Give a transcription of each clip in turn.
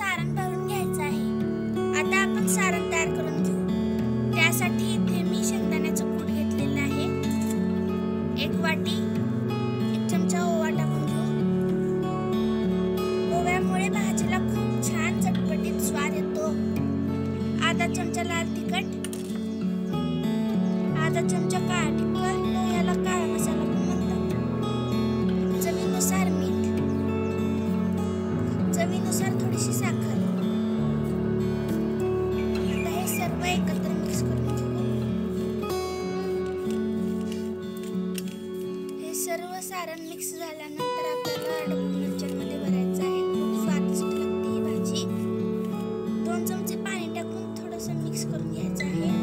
सारण भरून घ्यायचं आहे। आता आपण सारण तयार करून घेऊ। त्यासाठी इथे मी शेंगदाण्याचं कूट घेतलेलं आहे। 1 वाटी 1 चमचा ओवा टाकून घेऊ। ओव्यामुळे भाजीला खूप छान चटपटीत स्वाद येतो। अर्धा चमचा लाल तिखट, अर्धा चमचा काळा तिखट, याला काळा मसाला पण म्हणतात। चवीनुसार मीठ, चवीनुसार थोडीशी साखर। आता हे सर्व एकत्र मिक्स करून घेऊ। हे सर्व सारण मिक्स झाल्यानंतर आपल्याला ढबू मिरच्यांमध्ये भरायचं आहे। खूप स्वादिष्ट लागते ही भाजी। 2 चमचे पाणी टाकून थोडंसं मिक्स करून घ्यायचं आहे।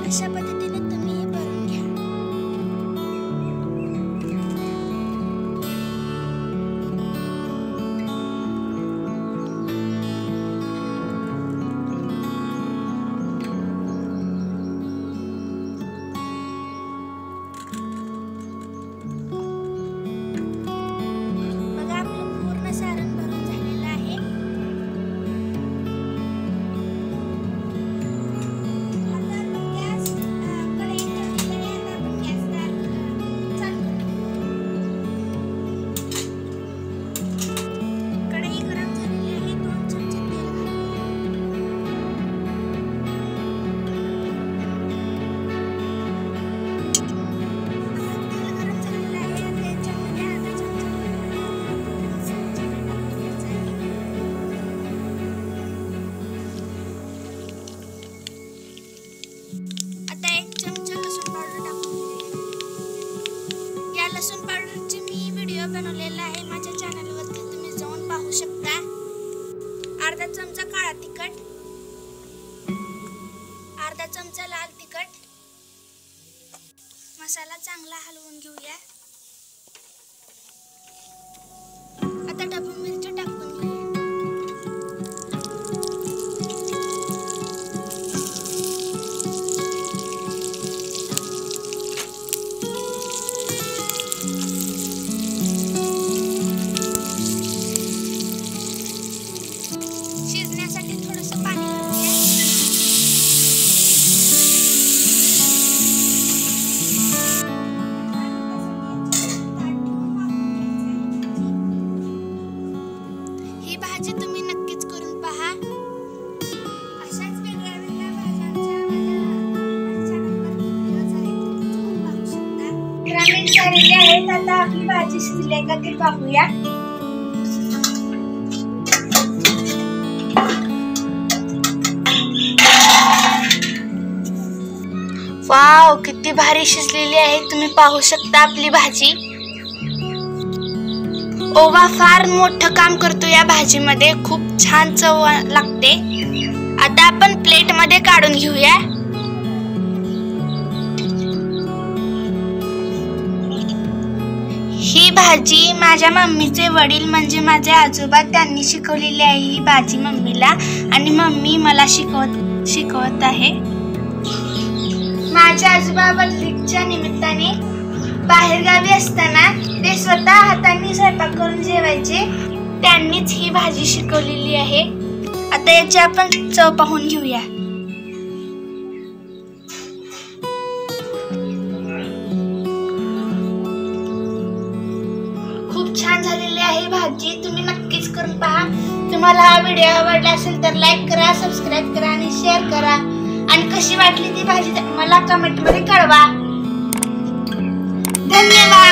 अशा पद्धतीने तुम्ही हे भरून घ्या। बघा आपलं पूर्ण सारण भरून झालेलं आहे। लसूण पावडरचे मी व्हिडिओ बनवलेला आहे माझ्या चॅनलवरती, तुम्ही जाऊन पाहू शकता। अर्धा चमचा काळा तिखट, अर्धा चमचा लाल तिखट। मसाला चांगला हलवून घेऊया। आता ढबू मिरची टाकून घेऊया। शिजण्यासाठी थोडंसं पाणी घालूया। ही भाजी तुम्ही नक्कीच करून पहा। अशाच वेगळ्या वेगळ्या भाज्यांच्या चॅनलवर व्हिडिओज आहेत, तुम्ही जाऊन पाहू शकता। 15 मिनिट झालेले आहेत। आता आपली भाजी शिजली आहे का ते पाहूया। वाव, किती भारी शिजलेली आहे, तुम्ही पाहू शकता आपली भाजी। ओवा फार मोठं काम करतो या भाजीमध्ये, खूप छान चव लागते। आता आपण प्लेट मध्ये काढून घेऊया। ही भाजी माझ्या मम्मीचे वडील म्हणजे माझे आजोबा त्यांनी शिकवलेली आहे ही भाजी मम्मीला, आणि मम्मी मला शिकवत आहे। माझे आजोबा बदलीच्या निमित्ताने बाहेरगावी असताना ते स्वतः हाताने स्वयंपाक करून जेवायचे, त्यांनीच ही भाजी शिकवलेली आहे। आता याची आपण चव पाहून घेऊया। खूप छान झालेली आहे भाजी, तुम्ही नक्कीच करून पहा। तुम्हाला हा व्हिडिओ आवडला असेल तर लाईक करा, सबस्क्राईब करा आणि शेअर करा, आणि कशी वाटली ती भाजी मला कमेंट मध्ये कळवा। धन्यवाद।